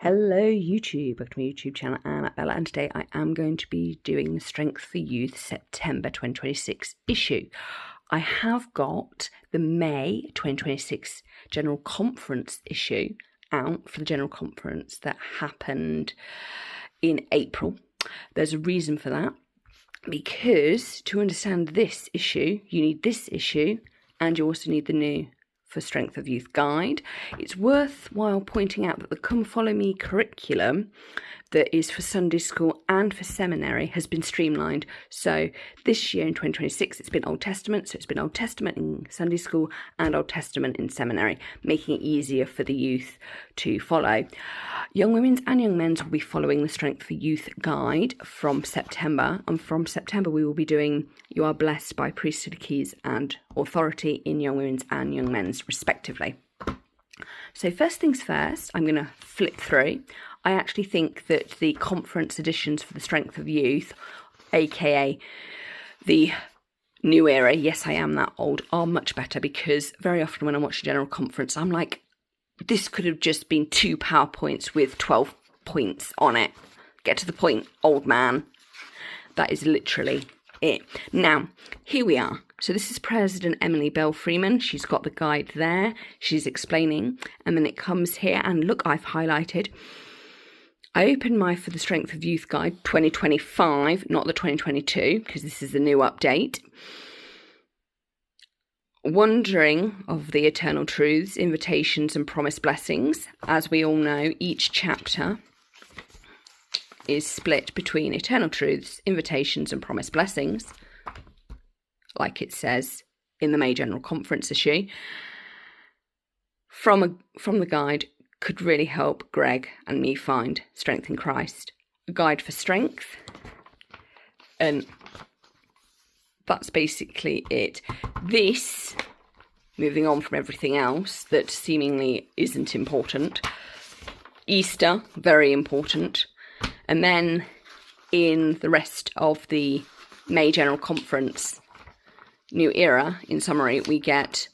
Hello YouTube, welcome to my YouTube channel, Anna Bella, and today I am going to be doing the Strength for Youth September 2026 issue. I have got the May 2026 General Conference issue out for the General Conference that happened in April. There's a reason for that, because to understand this issue, you need this issue, and you also need the new for Strength of Youth guide. It's worthwhile pointing out that the Come Follow Me curriculum that is for Sunday school and for seminary has been streamlined. So this year in 2026 it's been Old Testament, so it's been Old Testament in Sunday school and Old Testament in seminary, making it easier for the youth to follow. Young women's and young men's will be following the Strength for Youth guide from September, and from September we will be doing You Are Blessed by Priesthood Keys and Authority in Young Women's and Young Men's respectively. So first things first, I'm going to flip through. I actually think that the conference editions for the Strength of Youth, aka the New Era, yes I am that old, are much better, because very often when I watch a general conference I'm like, this could have just been 2 PowerPoints with 12 points on it. Get to the point, old man. That is literally it. Now, here we are. So this is President Emily Bell Freeman. She's got the guide there. She's explaining. And then it comes here. And look, I've highlighted. I opened my For the Strength of Youth guide 2025, not the 2022, because this is the new update. Wondering of the Eternal Truths, Invitations and Promised Blessings. As we all know, each chapter is split between Eternal Truths, Invitations and Promised Blessings, like it says in the May General Conference issue. From the guide could really help Greg and me find strength in Christ. A guide for strength, and that's basically it. This, moving on from everything else that seemingly isn't important. Easter, very important. And then in the rest of the May General Conference New Era, in summary, we get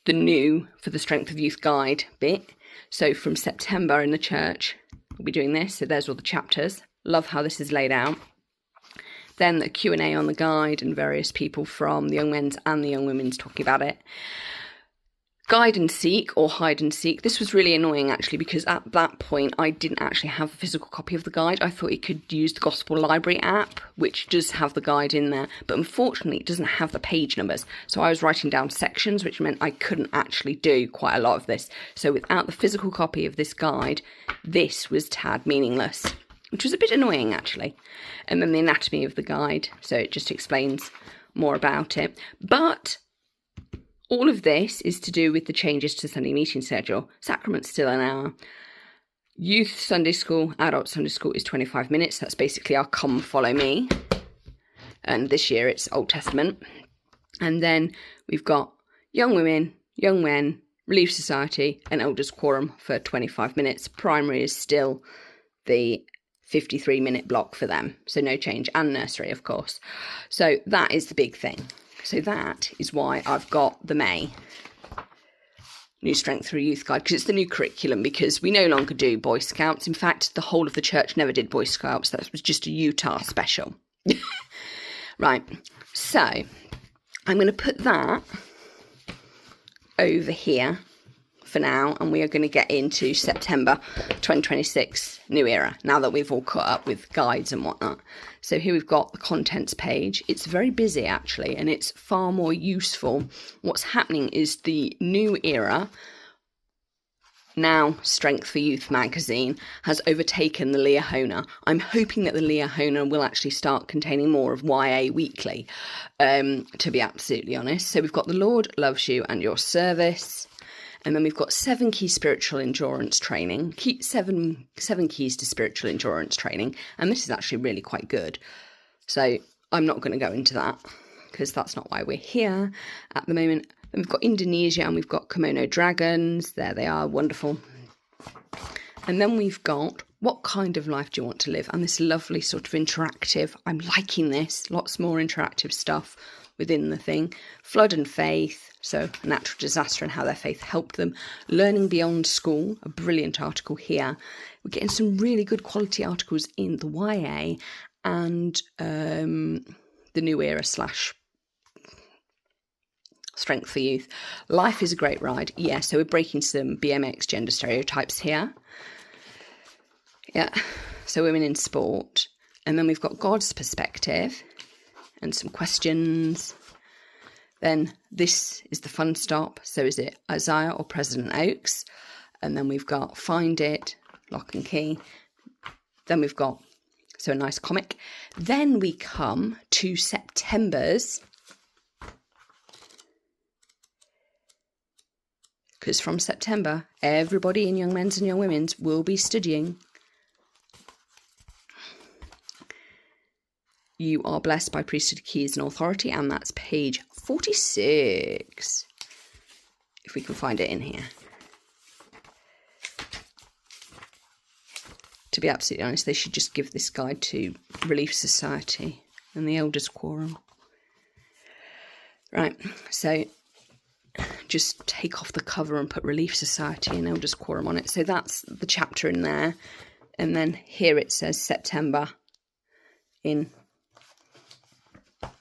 the new for the Strength of Youth guide bit. So from September in the church, we'll be doing this. So there's all the chapters. Love how this is laid out. Then the Q&A on the guide and various people from the Young Men's and the Young Women's talking about it. Guide and seek, or hide and seek. This was really annoying actually, because at that point I didn't actually have a physical copy of the guide. I thought it could use the Gospel Library app, which does have the guide in there, but unfortunately it doesn't have the page numbers. So I was writing down sections, which meant I couldn't actually do quite a lot of this. So without the physical copy of this guide, this was tad meaningless, which was a bit annoying actually. And then the anatomy of the guide, so it just explains more about it. But all of this is to do with the changes to Sunday meeting schedule. Sacrament's still an hour. Youth Sunday school, adult Sunday school is 25 minutes. That's basically our Come Follow Me. And this year it's Old Testament. And then we've got young women, young men, Relief Society and Elders Quorum for 25 minutes. Primary is still the 53-minute block for them. So no change. And nursery, of course. So that is the big thing. So that is why I've got the May New Strength for Youth guide, because it's the new curriculum, because we no longer do Boy Scouts. In fact, the whole of the church never did Boy Scouts. That was just a Utah special. Right, so I'm going to put that over here for now, and we are going to get into September 2026 New Era, now that we've all caught up with guides and whatnot. So here we've got the contents page. It's very busy actually, and it's far more useful. What's happening is the New Era, now Strength for Youth magazine, has overtaken the Liahona. I'm hoping that the Liahona will actually start containing more of YA Weekly, to be absolutely honest. So we've got The Lord Loves You and Your Service. And then we've got 7 key spiritual endurance training, seven keys to spiritual endurance training. And this is actually really quite good. So I'm not going to go into that, because that's not why we're here at the moment. Then we've got Indonesia, and we've got Kimono Dragons. There they are, wonderful. And then we've got What Kind of Life Do You Want to Live? And this lovely sort of interactive, I'm liking this, lots more interactive stuff. within the thing. Flood and faith, so a natural disaster and how their faith helped them. Learning beyond school, a brilliant article here. We're getting some really good quality articles in the YA and the New Era / Strength for Youth. Life is a Great Ride. Yeah, so we're breaking some BMX gender stereotypes here. Yeah, so women in sport. And then we've got God's perspective and some questions. Then this is the fun stop. So is it Isaiah or President Oaks? And then we've got Find It, Lock and Key. Then we've got, so a nice comic. Then we come to September's, because from September, everybody in Young Men's and Young Women's will be studying You Are Blessed by Priesthood, Keys and Authority, and that's page 46, if we can find it in here. To be absolutely honest, they should just give this guide to Relief Society and the Elders Quorum. Right, so just take off the cover and put Relief Society and Elders Quorum on it. So that's the chapter in there. And then here it says September in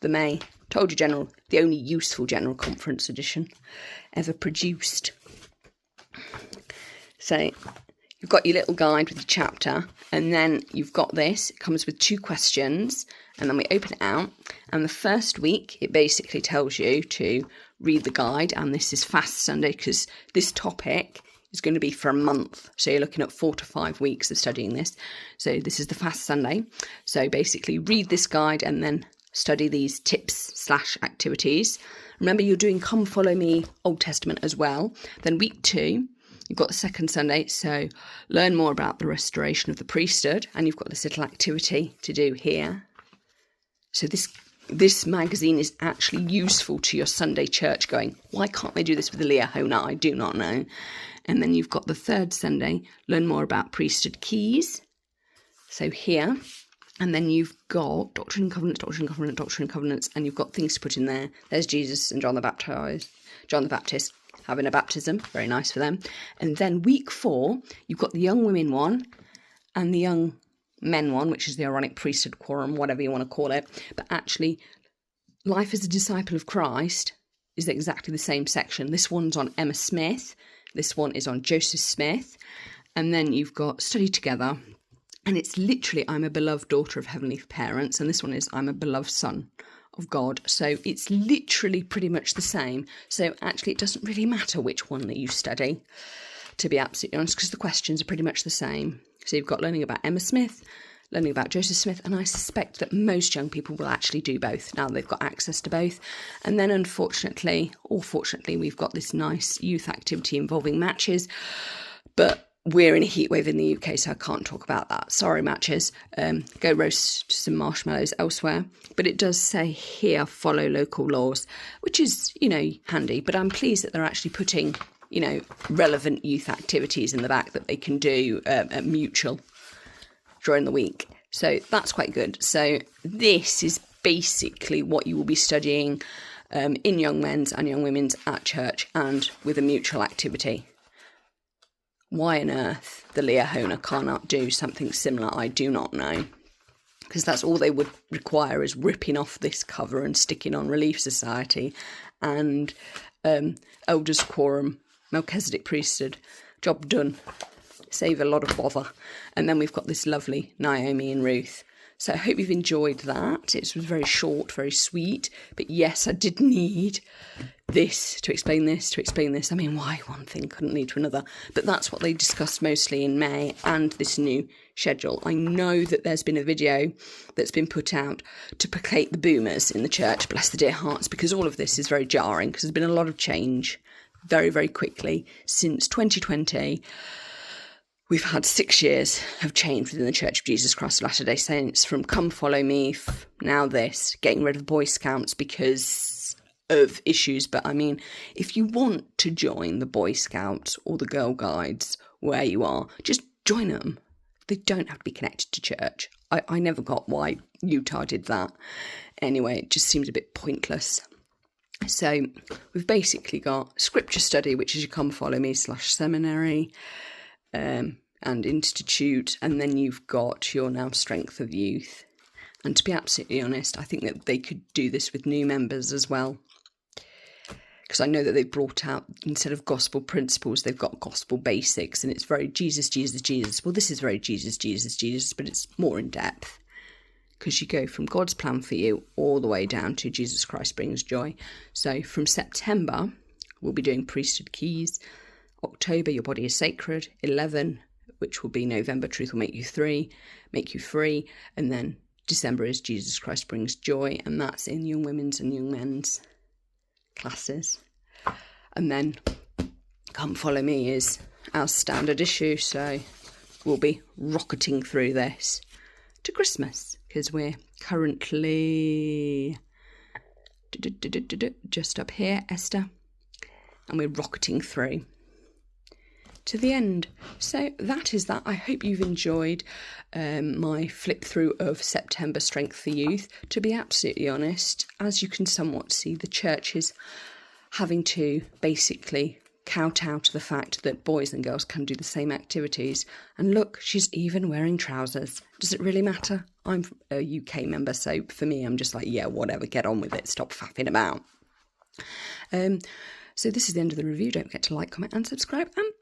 the May. Told you General, the only useful General Conference edition ever produced. So you've got your little guide with the chapter, and then you've got this. It comes with 2 questions, and then we open it out. And the first week, it basically tells you to read the guide, and this is Fast Sunday because this topic is going to be for a month. So you're looking at 4 to 5 weeks of studying this. So this is the Fast Sunday. So basically read this guide and then study these tips / activities. Remember, you're doing Come Follow Me Old Testament as well. Then week 2, you've got the second Sunday. So learn more about the restoration of the priesthood. And you've got this little activity to do here. So this magazine is actually useful to your Sunday church going. Why can't they do this with the Liahona? I do not know. And then you've got the third Sunday, learn more about priesthood keys. So here, and then you've got Doctrine and Covenants, Doctrine and Covenants, Doctrine and Covenants, and you've got things to put in there. There's Jesus and John the Baptist having a baptism. Very nice for them. And then week 4, you've got the young women one and the young men one, which is the Aaronic Priesthood Quorum, whatever you want to call it. But actually, Life as a Disciple of Christ is exactly the same section. This one's on Emma Smith. This one is on Joseph Smith. And then you've got Study Together. And it's literally, I'm a beloved daughter of heavenly parents. And this one is, I'm a beloved son of God. So it's literally pretty much the same. So actually, it doesn't really matter which one that you study, to be absolutely honest, because the questions are pretty much the same. So you've got learning about Emma Smith, learning about Joseph Smith, and I suspect that most young people will actually do both now they've got access to both. And then unfortunately, or fortunately, we've got this nice youth activity involving matches, but we're in a heatwave in the UK, so I can't talk about that. Sorry, matches. Go roast some marshmallows elsewhere. But it does say here, follow local laws, which is, handy. But I'm pleased that they're actually putting, relevant youth activities in the back that they can do at Mutual during the week. So that's quite good. So this is basically what you will be studying in Young Men's and Young Women's at church and with a Mutual activity. Why on earth the Liahona cannot do something similar, I do not know. Because that's all they would require is ripping off this cover and sticking on Relief Society and Elders Quorum, Melchizedek Priesthood. Job done. Save a lot of bother. And then we've got this lovely Naomi and Ruth. So I hope you've enjoyed that. It was very short, very sweet. But yes, I did need this to explain this, to explain this. I mean, why one thing couldn't lead to another? But that's what they discussed mostly in May and this new schedule. I know that there's been a video that's been put out to placate the boomers in the church, bless the dear hearts, because all of this is very jarring because there's been a lot of change very, very quickly since 2020. We've had 6 years of change within the Church of Jesus Christ of Latter-day Saints, from Come Follow Me, now this, getting rid of Boy Scouts because of issues. But I mean, if you want to join the Boy Scouts or the Girl Guides where you are, just join them. They don't have to be connected to church. I never got why Utah did that. Anyway, it just seems a bit pointless. So we've basically got scripture study, which is your Come Follow Me /seminary and institute, and then you've got your now Strength of Youth. And to be absolutely honest, I think that they could do this with new members as well, because I know that they've brought out, instead of gospel principles, they've got gospel basics, and it's very Jesus, Jesus, Jesus. Well, this is very Jesus, Jesus, Jesus, but it's more in depth, because you go from God's plan for you all the way down to Jesus Christ brings joy. So from September, we'll be doing priesthood keys. October, your body is sacred. 11, which will be November, truth will make you free. And then December is Jesus Christ brings joy, and that's in young women's and young men's classes. And then Come Follow Me is our standard issue, so we'll be rocketing through this to Christmas, because we're currently just up here, Esther, and we're rocketing through to the end. So that is that. I hope you've enjoyed my flip through of September Strength for Youth. To be absolutely honest, as you can somewhat see, the church is having to basically kowtow to the fact that boys and girls can do the same activities. And look, she's even wearing trousers. Does it really matter? I'm a UK member, so for me, I'm just like, yeah, whatever, get on with it. Stop faffing about. So this is the end of the review. Don't forget to like, comment and subscribe, and